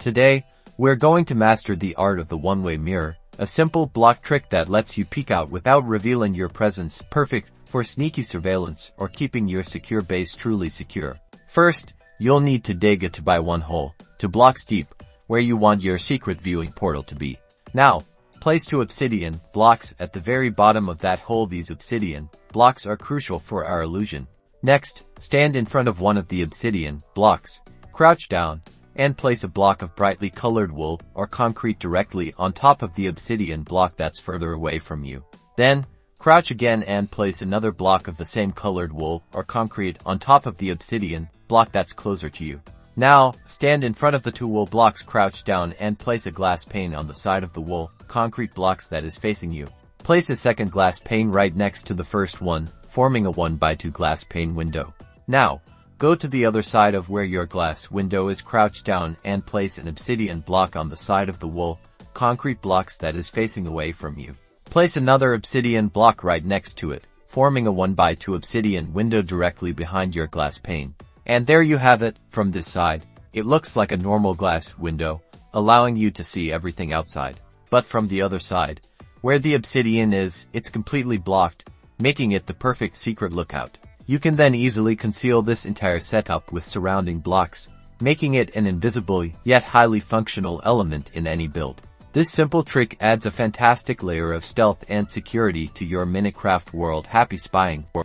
Today, we're going to master the art of the one-way mirror, a simple block trick that lets you peek out without revealing your presence, perfect for sneaky surveillance or keeping your secure base truly secure. First, you'll need to dig a 2x1 hole, 2 blocks deep, where you want your secret viewing portal to be. Now, place 2 obsidian blocks at the very bottom of that hole. These obsidian blocks are crucial for our illusion. Next, stand in front of one of the obsidian blocks, crouch down, and place a block of brightly colored wool or concrete directly on top of the obsidian block that's further away from you. Then, crouch again and place another block of the same colored wool or concrete on top of the obsidian block that's closer to you. Now, stand in front of the 2 wool blocks, crouch down, and place a glass pane on the side of the wool concrete blocks that is facing you. Place a second glass pane right next to the first one, forming a 1x2 glass pane window. Now, go to the other side of where your glass window is, crouch down, and place an obsidian block on the side of the wool concrete blocks that is facing away from you. Place another obsidian block right next to it, forming a 1x2 obsidian window directly behind your glass pane. And there you have it. From this side, it looks like a normal glass window, allowing you to see everything outside. But from the other side, where the obsidian is, it's completely blocked, making it the perfect secret lookout. You can then easily conceal this entire setup with surrounding blocks, making it an invisible yet highly functional element in any build. This simple trick adds a fantastic layer of stealth and security to your Minecraft world. Happy spying!